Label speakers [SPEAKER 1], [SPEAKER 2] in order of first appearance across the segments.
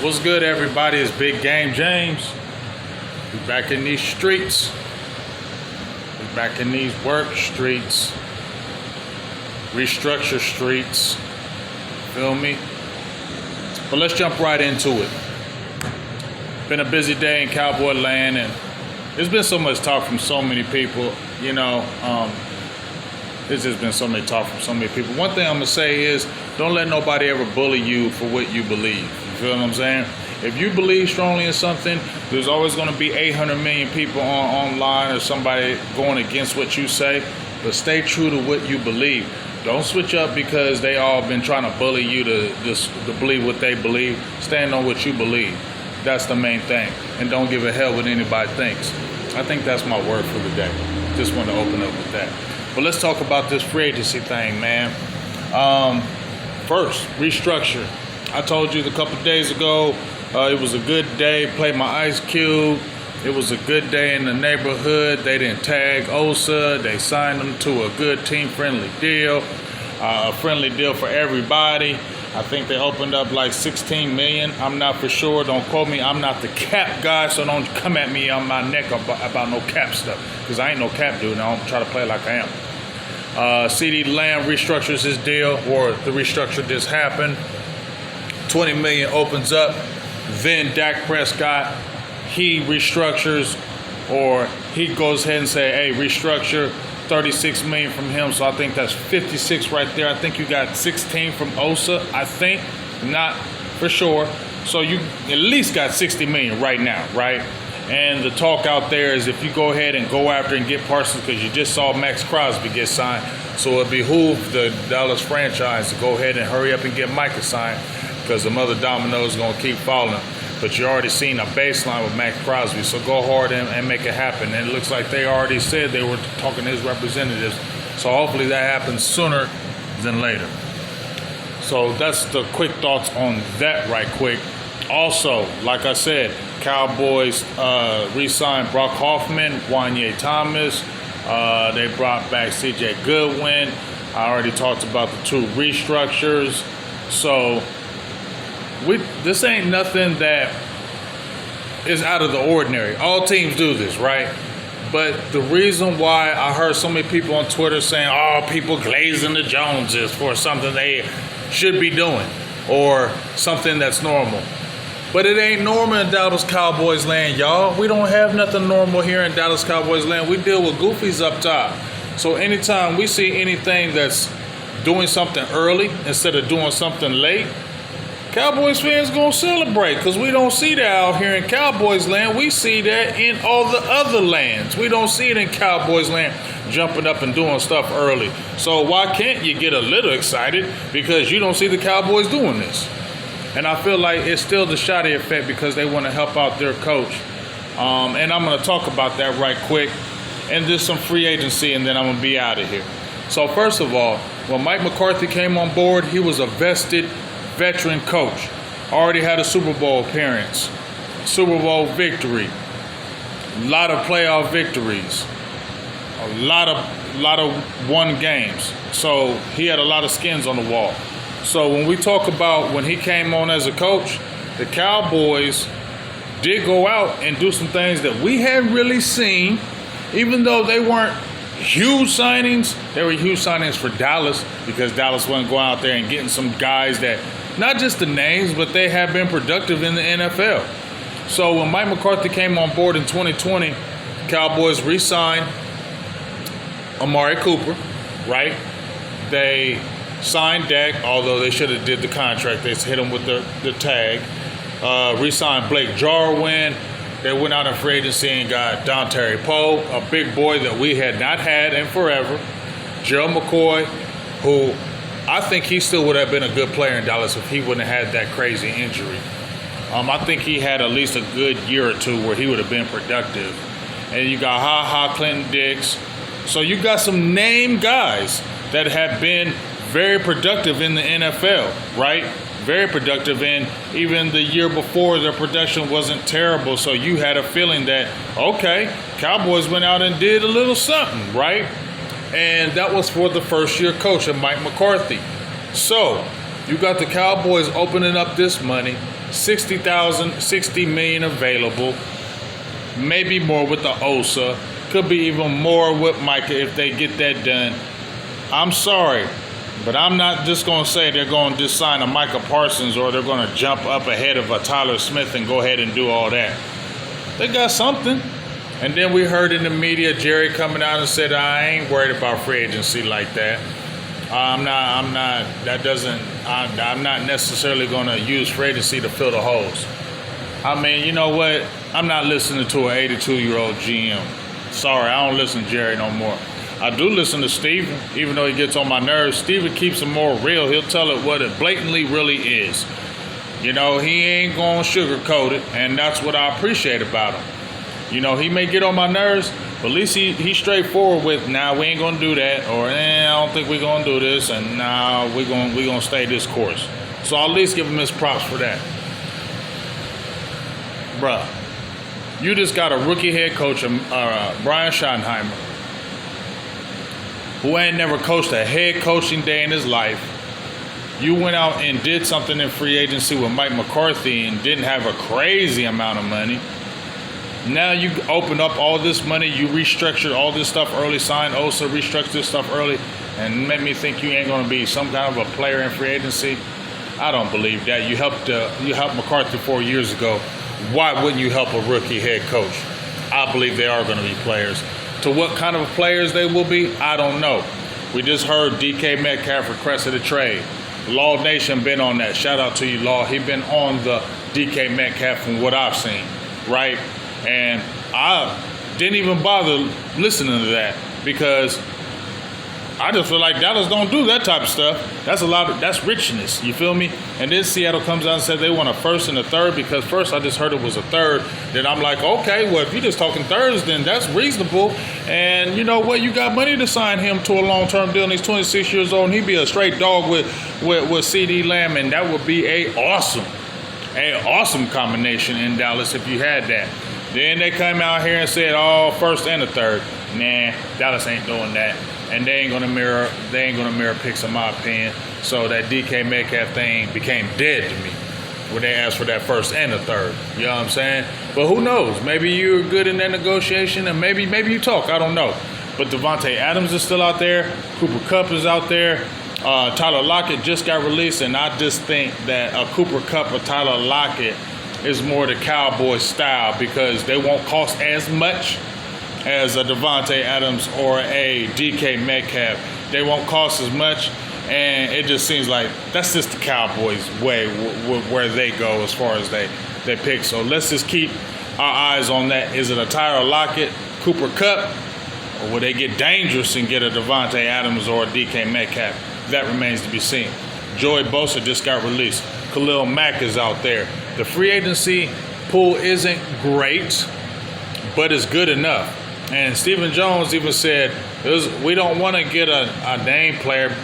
[SPEAKER 1] What's good, everybody? It's Big Game James. We back in these streets. We back in these work streets. Restructure streets. Feel me? But let's jump right into it. Been a busy day in Cowboy land, and there's been so much talk from so many people. There's just been so many talk from so many people. One thing I'm gonna say is, don't let nobody ever bully you for what you believe. You feel what I'm saying? If you believe strongly in something, there's always gonna be 800 million people online or somebody going against what you say. But stay true to what you believe. Don't switch up because they all been trying to bully you to believe what they believe. Stand on what you believe. That's the main thing. And don't give a hell what anybody thinks. I think that's my word for the day. Just want to open up with that. But let's talk about this free agency thing, man. First, restructure. I told you a couple days ago, it was a good day. Played my Ice Cube. It was a good day in the neighborhood. They didn't tag Osa. They signed them to a good team-friendly deal. A friendly deal for everybody. I think they opened up like 16 million. I'm not for sure. Don't quote me. I'm not the cap guy, so don't come at me on my neck about no cap stuff. Because I ain't no cap dude, and I don't try to play like I am. Cee Dee Lamb restructures his deal, or the restructure just happened. 20 million opens up. Then Dak Prescott, he restructures, or he goes ahead and say, hey, restructure. 36 million from him, so I think that's 56 right there. I think you got 16 from Osa, I think, not for sure. So you at least got 60 million right now, right? And the talk out there is if you go ahead and go after and get Parsons, because you just saw Max Crosby get signed, so it behooves the Dallas franchise to go ahead and hurry up and get Micah signed, because the mother dominoes going to keep falling. But you already seen a baseline with Max Crosby, so go hard and make it happen. And it looks like they already said they were talking to his representatives, so hopefully that happens sooner than later. So that's the quick thoughts on that right quick. Also, like I said, Cowboys re-signed Brock Hoffman, Wanye Thomas. They brought back C.J. Goodwin. I already talked about the two restructures. So this ain't nothing that is out of the ordinary. All teams do this, right? But the reason why I heard so many people on Twitter saying, oh, people glazing the Joneses for something they should be doing or something that's normal. But it ain't normal in Dallas Cowboys land, y'all. We don't have nothing normal here in Dallas Cowboys land. We deal with goofies up top. So anytime we see anything that's doing something early instead of doing something late, Cowboys fans gonna celebrate, because we don't see that out here in Cowboys land. We see that in all the other lands. We don't see it in Cowboys land, jumping up and doing stuff early. So why can't you get a little excited because you don't see the Cowboys doing this? And I feel like it's still the shoddy effect because they want to help out their coach. And I'm going to talk about that right quick. And just some free agency, and then I'm going to be out of here. So first of all, when Mike McCarthy came on board, he was a vested veteran coach. Already had a Super Bowl appearance, Super Bowl victory, a lot of playoff victories, a lot of won games. So he had a lot of skins on the wall. So when we talk about when he came on as a coach, the Cowboys did go out and do some things that we hadn't really seen, even though they weren't huge signings. They were huge signings for Dallas, because Dallas wasn't going out there and getting some guys that, not just the names, but they have been productive in the NFL. So when Mike McCarthy came on board in 2020, Cowboys re-signed Amari Cooper, right? They signed Dak, although they should have did the contract. They hit him with the tag. Re-signed Blake Jarwin. They went out in free agency and got Dontari Poe, a big boy that we had not had in forever. Gerald McCoy, who I think he still would have been a good player in Dallas if he wouldn't have had that crazy injury. I think he had at least a good year or two where he would have been productive. And you got Clinton Dix. So you got some name guys that have been very productive in the NFL, right? Very productive, and even the year before their production wasn't terrible. So you had a feeling that, okay, Cowboys went out and did a little something, right? And that was for the first year coach of Mike McCarthy. So You got the Cowboys opening up this money, 60,000, 60 million available, maybe more with the Osa, could be even more with Micah if they get that done. I'm sorry, but I'm not just going to say they're going to just sign a Micah Parsons or they're going to jump up ahead of a Tyler Smith and go ahead and do all that. They got something. And then we heard in the media Jerry coming out and said, I ain't worried about free agency like that. I'm not necessarily going to use free agency to fill the holes. I mean, you know what? I'm not listening to an 82-year-old GM. Sorry, I don't listen to Jerry no more. I do listen to Steven, even though he gets on my nerves. Steven keeps it more real. He'll tell it what it blatantly really is. You know, he ain't going to sugarcoat it, and that's what I appreciate about him. You know, he may get on my nerves, but at least he's straightforward with, nah, we ain't going to do that, or I don't think we're going to do this, and nah, we're gonna stay this course. So I'll at least give him his props for that. Bruh, you just got a rookie head coach, Brian Schottenheimer, who ain't never coached a head coaching day in his life. You went out and did something in free agency with Mike McCarthy and didn't have a crazy amount of money. Now you open up all this money, you restructured all this stuff early, signed Osa, restructured this stuff early, and made me think you ain't going to be some kind of a player in free agency. I don't believe that. You helped McCarthy 4 years ago. Why wouldn't you help a rookie head coach? I believe they are going to be players. To what kind of players they will be, I don't know. We just heard DK Metcalf requested a trade. Law Nation been on that. Shout out to you, Law. He been on the DK Metcalf from what I've seen, right? And I didn't even bother listening to that because I just feel like Dallas don't do that type of stuff. That's richness, you feel me? And then Seattle comes out and said they want a first and a third because first I just heard it was a third. Then I'm like, okay, well, if you're just talking thirds, then that's reasonable. And you know what? You got money to sign him to a long-term deal, and he's 26 years old, and he'd be a straight dog with CD Lamb, and that would be a awesome combination in Dallas if you had that. Then they come out here and said, oh, first and a third. Nah, Dallas ain't doing that. And they ain't gonna mirror picks in my opinion. So that DK Metcalf thing became dead to me when they asked for that first and a third. You know what I'm saying? But who knows? Maybe you're good in that negotiation and maybe you talk. I don't know. But Devontae Adams is still out there. Cooper Kupp is out there. Tyler Lockett just got released, and I just think that a Cooper Kupp or Tyler Lockett is more the Cowboys style because they won't cost as much as a Devontae Adams or a DK Metcalf. They won't cost as much, and it just seems like that's just the Cowboys' way where they go as far as they pick. So let's just keep our eyes on that. Is it a Tyler Lockett, Cooper Kupp, or will they get dangerous and get a Devontae Adams or a DK Metcalf? That remains to be seen. Joey Bosa just got released. Khalil Mack is out there. The free agency pool isn't great, but it's good enough. And Stephen Jones even said, we don't want to get a name player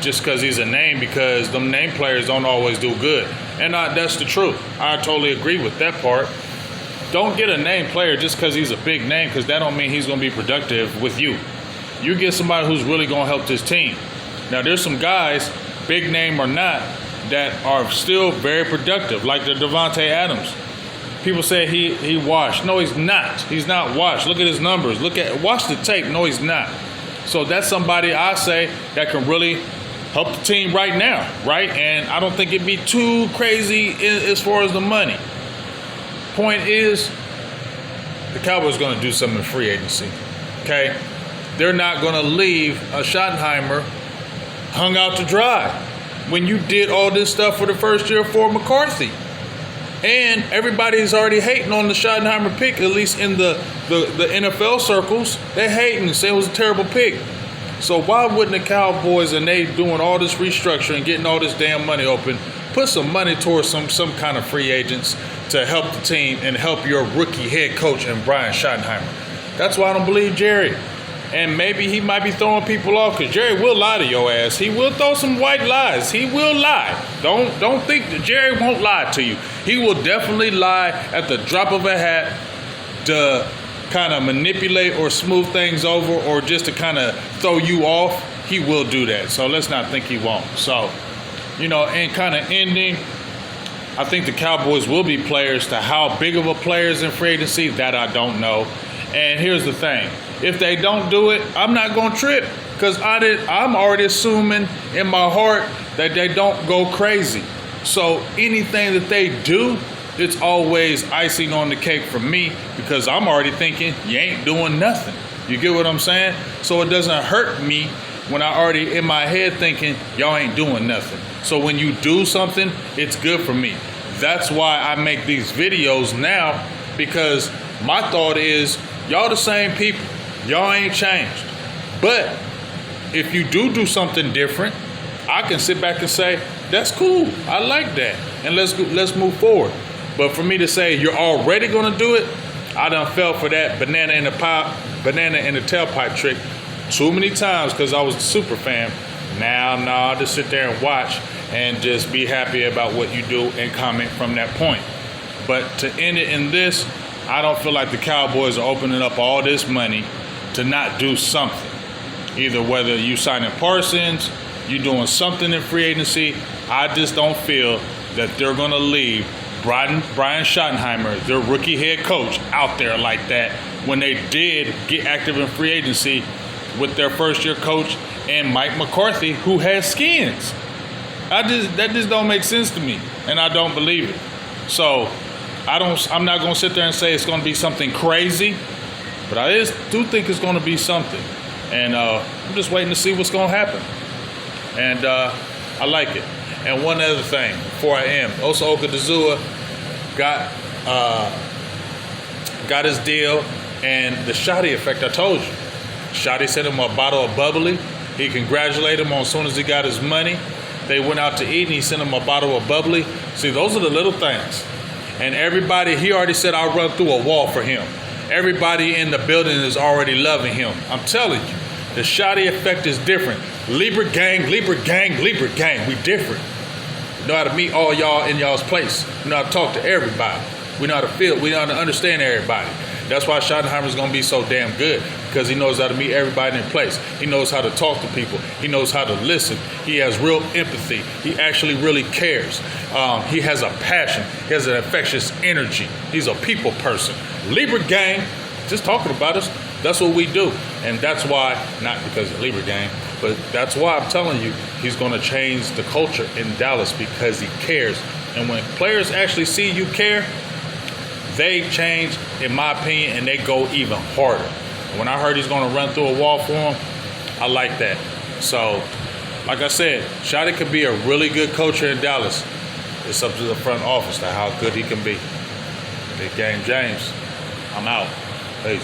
[SPEAKER 1] just because he's a name, because them name players don't always do good. And that's the truth. I totally agree with that part. Don't get a name player just because he's a big name, because that don't mean he's going to be productive with you. You get somebody who's really going to help this team. Now, there's some guys, big name or not, that are still very productive, like the Devontae Adams. People say he washed. No, he's not. He's not washed. Look at his numbers. Watch the tape. No, he's not. So that's somebody I say that can really help the team right now, right? And I don't think it'd be too crazy as far as the money. Point is, the Cowboys are going to do something in free agency, okay? They're not going to leave a Schottenheimer hung out to dry when you did all this stuff for the first year for McCarthy. And everybody's already hating on the Schottenheimer pick, at least in the NFL circles. They're hating, saying it was a terrible pick. So why wouldn't the Cowboys, and they doing all this restructuring, getting all this damn money open, put some money towards some kind of free agents to help the team and help your rookie head coach and Brian Schottenheimer? That's why I don't believe Jerry. And maybe he might be throwing people off, because Jerry will lie to your ass. He will throw some white lies. He will lie. Don't think that Jerry won't lie to you. He will definitely lie at the drop of a hat to kind of manipulate or smooth things over, or just to kind of throw you off. He will do that. So let's not think he won't. So and kind of ending, I think the Cowboys will be players. To how big of a players in free agency, that I don't know. And here's the thing. If they don't do it, I'm not going to trip, because I'm already assuming in my heart that they don't go crazy. So anything that they do, it's always icing on the cake for me, because I'm already thinking you ain't doing nothing. You get what I'm saying? So it doesn't hurt me when I already in my head thinking y'all ain't doing nothing. So when you do something, it's good for me. That's why I make these videos now, because my thought is y'all the same people. Y'all ain't changed. But if you do something different, I can sit back and say, that's cool. I like that. And let's move forward. But for me to say you're already going to do it, I done fell for that banana in the tailpipe trick too many times, because I was a super fan. Now, I just sit there and watch and just be happy about what you do and comment from that point. But to end it in this, I don't feel like the Cowboys are opening up all this money to not do something. Either whether you signing Parsons, you doing something in free agency, I just don't feel that they're going to leave Brian Schottenheimer, their rookie head coach, out there like that when they did get active in free agency with their first-year coach and Mike McCarthy, who has skins. That just don't make sense to me, and I don't believe it. So I'm not going to sit there and say it's going to be something crazy, but I do think it's going to be something. And I'm just waiting to see what's going to happen. And I like it. And one other thing before I end, Osa Osadozua got his deal, and the Shotty effect I told you. Shotty sent him a bottle of bubbly. He congratulated him as soon as he got his money. They went out to eat, and he sent him a bottle of bubbly. See, those are the little things. And everybody, he already said I'll run through a wall for him. Everybody in the building is already loving him. I'm telling you, the Shotty effect is different. Libra gang, Libra gang, Libra gang. We different. We know how to meet all y'all in y'all's place. We know how to talk to everybody. We know how to feel. We know how to understand everybody. That's why Schottenheimer is going to be so damn good, because he knows how to meet everybody in place. He knows how to talk to people. He knows how to listen. He has real empathy. He actually really cares. He has a passion. He has an infectious energy. He's a people person. Libra gang, just talking about us, that's what we do. And that's why, not because of Libra gang, but that's why I'm telling you, he's going to change the culture in Dallas, because he cares. And when players actually see you care, they change, in my opinion, and they go even harder. When I heard he's going to run through a wall for him, I like that. So, like I said, Shotty could be a really good coach here in Dallas. It's up to the front office to how good he can be. Big Game James, I'm out. Peace.